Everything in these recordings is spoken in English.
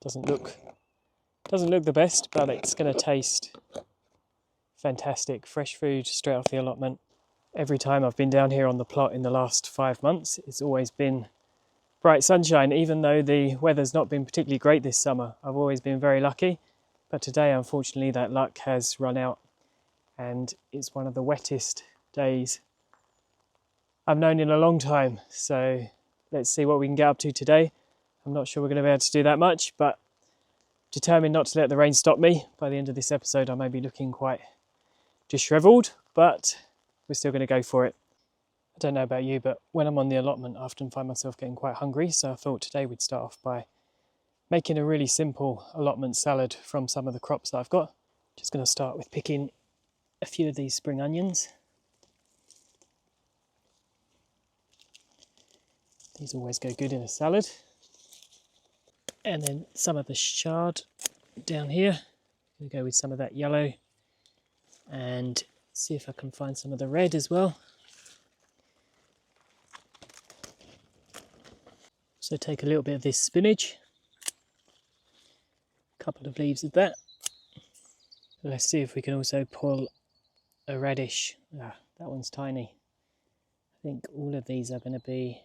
Doesn't look the best, but it's going to taste fantastic. Fresh food straight off the allotment. Every time I've been down here on the plot in the last 5 months, it's always been bright sunshine. Even though the weather's not been particularly great this summer, I've always been very lucky. But today, unfortunately, that luck has run out, and it's one of the wettest days I've known in a long time. So let's see what we can get up to today. I'm not sure we're going to be able to do that much, but determined not to let the rain stop me. By the end of this episode, I may be looking quite dishevelled, but we're still going to go for it. I don't know about you, but when I'm on the allotment, I often find myself getting quite hungry. So I thought today we'd start off by making a really simple allotment salad from some of the crops that I've got. Just going to start with picking a few of these spring onions. These always go good in a salad. And then some of the chard down here. I'm going to go with some of that yellow and see if I can find some of the red as well. So take a little bit of this spinach, a couple of leaves of that. Let's see if we can also pull a radish. That one's tiny. I think all of these are going to be,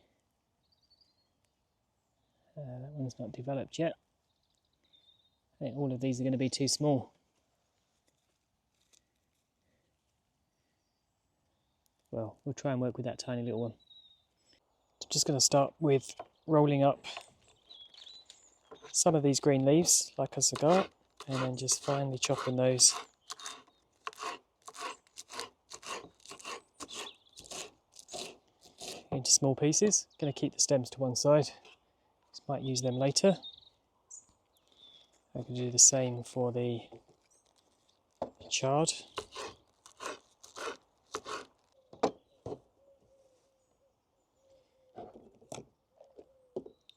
that one's not developed yet. I think all of these are going to be too small. Well, we'll try and work with that tiny little one. I'm just going to start with rolling up some of these green leaves like a cigar, and then just finely chopping those into small pieces. Going to keep the stems to one side. Just might use them later. I can do the same for the chard.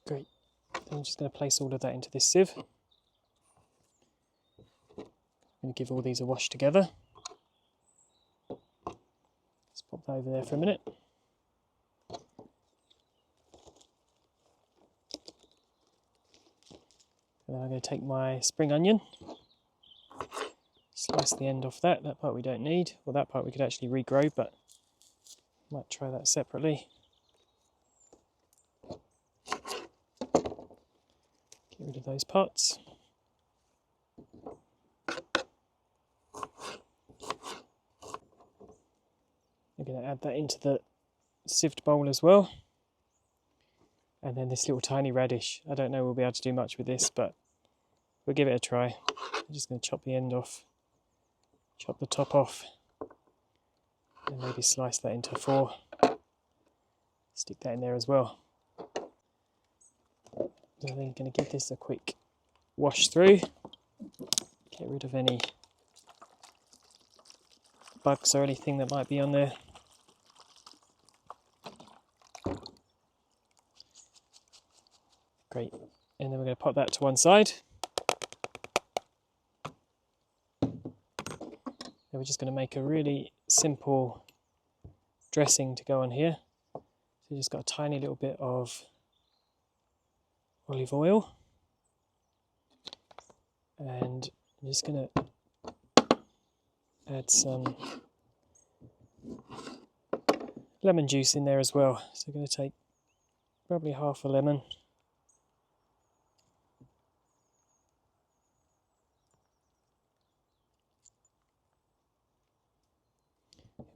Great. I'm just going to place all of that into this sieve. I'm going to give all these a wash together. Let's pop that over there for a minute. And then I'm going to take my spring onion, slice the end off that. That part we don't need. Well, that part we could actually regrow, but might try that separately. Get rid of those parts. I'm going to add that into the sieved bowl as well. And then this little tiny radish. I don't know we'll be able to do much with this, but we'll give it a try. I'm just going to chop the end off, chop the top off, and maybe slice that into 4. Stick that in there as well. So then going to give this a quick wash through, get rid of any bugs or anything that might be on there. Great, and then we're going to pop that to one side. Then we're just going to make a really simple dressing to go on here. So you just got a tiny little bit of olive oil, and I'm just going to add some lemon juice in there as well. So I'm going to take probably half a lemon.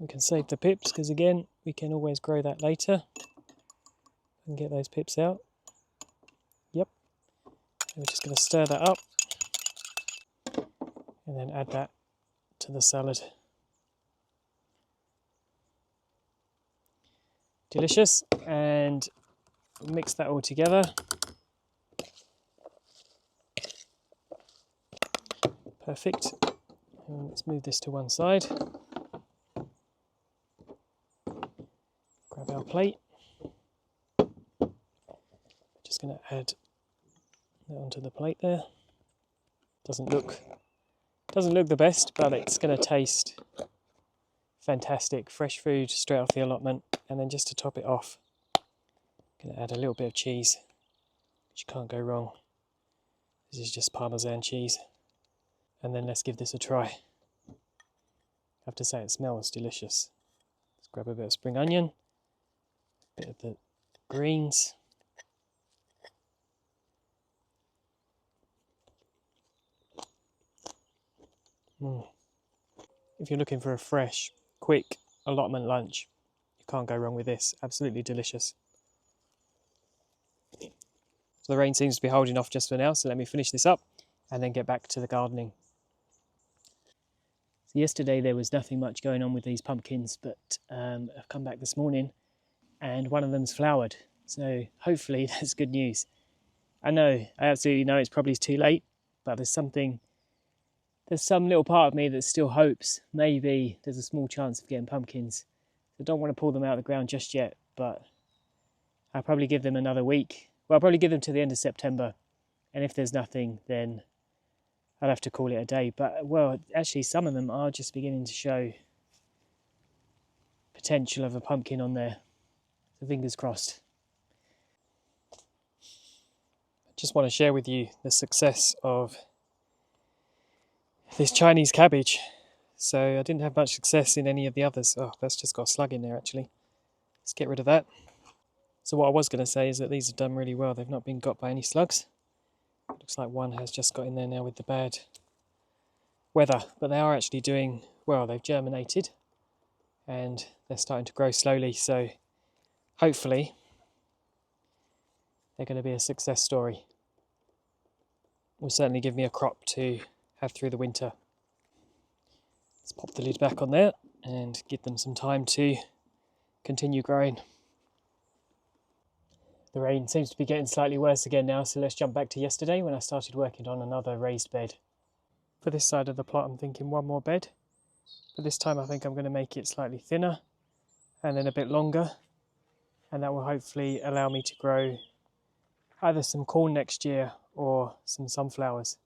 We can save the pips because again we can always grow that later and get those pips out. Yep. And we're just going to stir that up and then add that to the salad. Delicious, and mix that all together. Perfect. And let's move this to one side. Grab our plate. Just going to add that onto the plate there. Doesn't look the best, but it's going to taste fantastic. Fresh food straight off the allotment. And then just to top it off, I'm going to add a little bit of cheese, which you can't go wrong. This is just Parmesan cheese. And then let's give this a try. I have to say it smells delicious. Let's grab a bit of spring onion, a bit of the greens. If you're looking for a fresh, quick allotment lunch, you can't go wrong with this. Absolutely delicious. So the rain seems to be holding off just for now, so let me finish this up and then get back to the gardening. So yesterday there was nothing much going on with these pumpkins, but I've come back this morning and one of them's flowered. So hopefully that's good news. I absolutely know it's probably too late, but there's some little part of me that still hopes maybe there's a small chance of getting pumpkins. I don't want to pull them out of the ground just yet, but I'll probably give them another week. Well, I'll probably give them to the end of September. And if there's nothing, then I'll have to call it a day. But, well, actually some of them are just beginning to show potential of a pumpkin on there. So fingers crossed. I just want to share with you the success of this Chinese cabbage. So I didn't have much success in any of the others. Oh, that's just got a slug in there actually. Let's get rid of that. So what I was going to say is that these have done really well. They've not been got by any slugs. Looks like one has just got in there now with the bad weather. But they are actually doing well. They've germinated and they're starting to grow slowly. So hopefully they're going to be a success story. Will certainly give me a crop to have through the winter. Let's pop the lid back on there and give them some time to continue growing. The rain seems to be getting slightly worse again now, so let's jump back to yesterday when I started working on another raised bed. For this side of the plot I'm thinking one more bed, but this time I think I'm going to make it slightly thinner and then a bit longer, and that will hopefully allow me to grow either some corn next year or some sunflowers.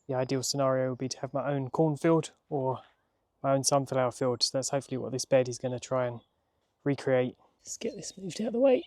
The ideal scenario would be to have my own cornfield or my own sunflower field, so that's hopefully what this bed is going to try and recreate. Let's get this moved out of the way.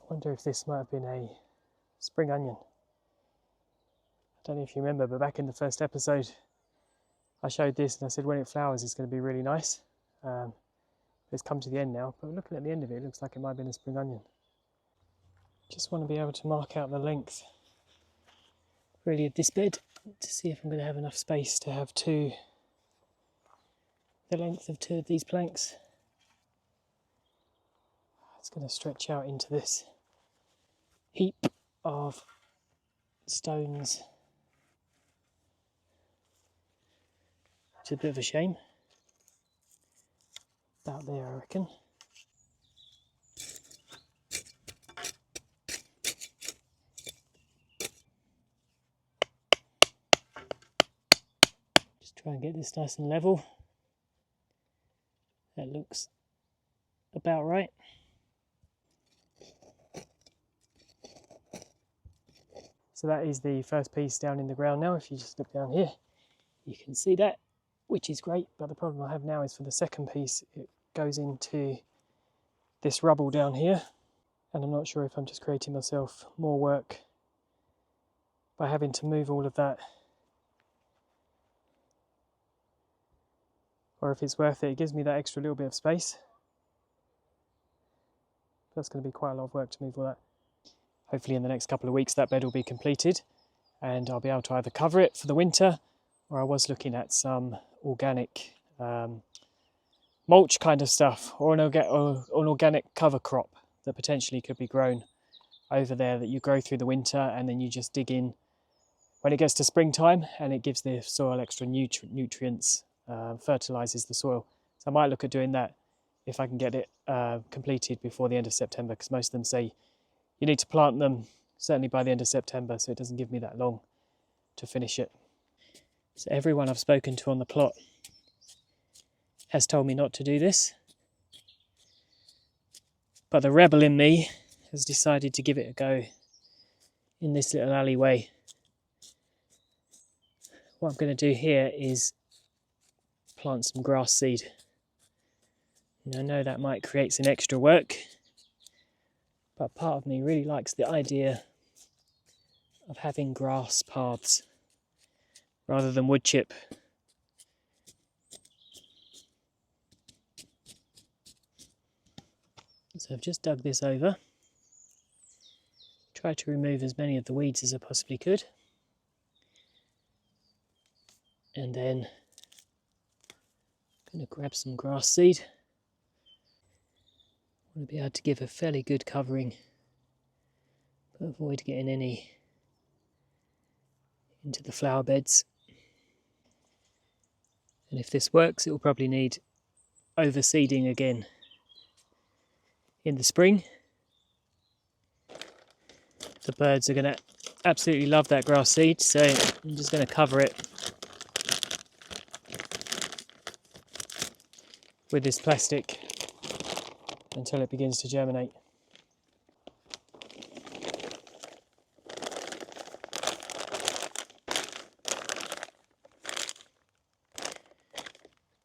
I wonder if this might have been a spring onion. I don't know if you remember, but back in the first episode I showed this and I said when it flowers it's going to be really nice. It's come to the end now, but looking at the end of it, it looks like it might have been a spring onion. Just want to be able to mark out the length really of this bed to see if I'm going to have enough space to have the length of 2 of these planks. It's going to stretch out into this heap of stones. It's a bit of a shame. About there, I reckon. Just try and get this nice and level. That looks about right. So that is the first piece down in the ground now. If you just look down here, you can see that, which is great. But the problem I have now is for the second piece, it goes into this rubble down here. And I'm not sure if I'm just creating myself more work by having to move all of that, or if it's worth it. It gives me that extra little bit of space. That's going to be quite a lot of work to move all that. Hopefully in the next couple of weeks that bed will be completed and I'll be able to either cover it for the winter, or I was looking at some organic mulch kind of stuff, or an organic cover crop that potentially could be grown over there that you grow through the winter and then you just dig in when it gets to springtime, and it gives the soil extra nutrients, fertilises the soil. So I might look at doing that if I can get it completed before the end of September, because most of them say you need to plant them certainly by the end of September, so it doesn't give me that long to finish it. So everyone I've spoken to on the plot has told me not to do this, but the rebel in me has decided to give it a go in this little alleyway. What I'm going to do here is plant some grass seed. And I know that might create some extra work, but part of me really likes the idea of having grass paths rather than wood chip. So I've just dug this over, tried to remove as many of the weeds as I possibly could, and then I'm going to grab some grass seed. I want to be able to give a fairly good covering, but avoid getting any into the flower beds. And if this works, it will probably need overseeding again in the spring. The birds are going to absolutely love that grass seed, so I'm just going to cover it with this plastic until it begins to germinate.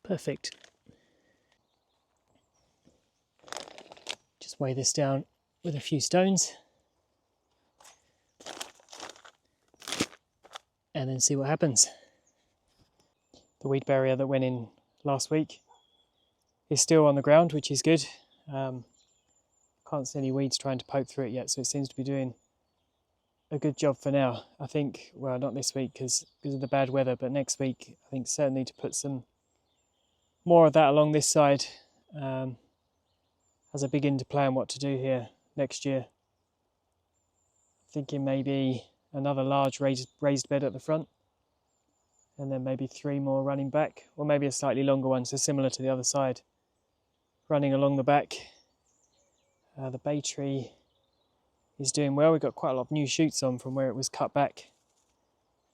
Perfect. Just weigh this down with a few stones and then see what happens. The weed barrier that went in last week is still on the ground, which is good. Can't see any weeds trying to poke through it yet, so it seems to be doing a good job for now. I think, well, not this week because of the bad weather, but next week I think certainly to put some more of that along this side as I begin to plan what to do here next year. Thinking maybe another large raised bed at the front, and then maybe 3 more running back, or maybe a slightly longer one, so similar to the other side, running along the back. The bay tree is doing well. We've got quite a lot of new shoots on from where it was cut back,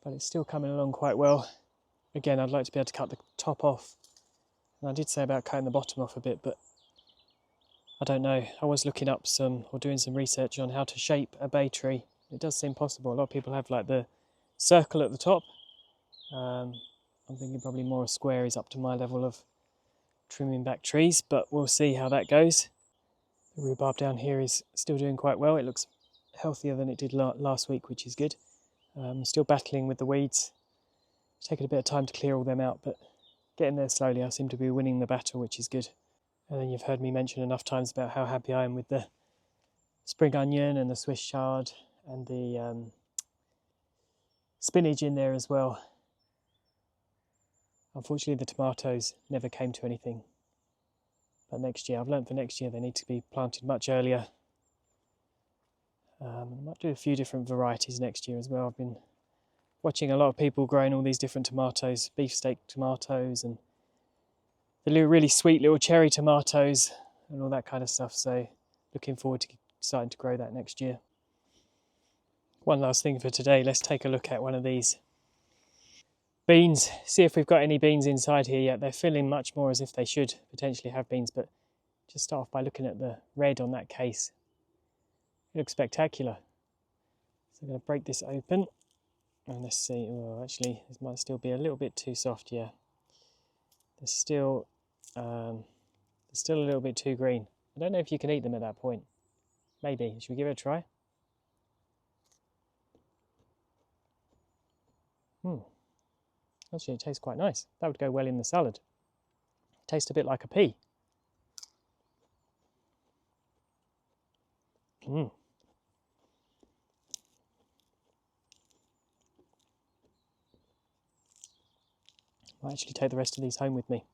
but it's still coming along quite well. Again, I'd like to be able to cut the top off, and I did say about cutting the bottom off a bit, but I don't know. I was looking up doing some research on how to shape a bay tree. It does seem possible. A lot of people have like the circle at the top. I'm thinking probably more a square is up to my level of trimming back trees, but we'll see how that goes. The rhubarb down here is still doing quite well. It looks healthier than it did last week, which is good. Still battling with the weeds. It's taken a bit of time to clear all them out, but getting there slowly. I seem to be winning the battle, which is good. And then you've heard me mention enough times about how happy I am with the spring onion and the Swiss chard and the spinach in there as well. Unfortunately, the tomatoes never came to anything. But next year, I've learned for next year they need to be planted much earlier. I might do a few different varieties next year as well. I've been watching a lot of people growing all these different tomatoes, beefsteak tomatoes and the really sweet little cherry tomatoes and all that kind of stuff. So looking forward to starting to grow that next year. One last thing for today, let's take a look at one of these beans, see if we've got any beans inside here yet. They're feeling much more as if they should potentially have beans, but just start off by looking at the red on that case. It looks spectacular. So I'm going to break this open and let's see. Oh, actually, this might still be a little bit too soft. Yeah, there's still a little bit too green. I don't know if you can eat them at that point. Maybe. Should we give it a try? Actually, it tastes quite nice. That would go well in the salad. It tastes a bit like a pea. I'll actually take the rest of these home with me.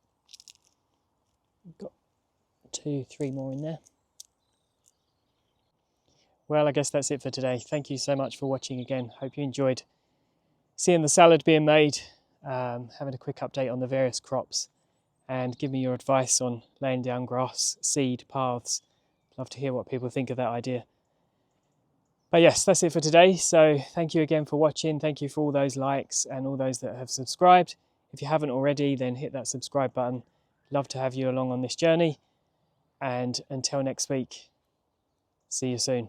We've got 2, 3 more in there. Well, I guess that's it for today. Thank you so much for watching again. Hope you enjoyed seeing the salad being made, having a quick update on the various crops and give me your advice on laying down grass, seed, paths. Love to hear what people think of that idea. But yes, that's it for today. So thank you again for watching. Thank you for all those likes and all those that have subscribed. If you haven't already, then hit that subscribe button. Love to have you along on this journey. And until next week, see you soon.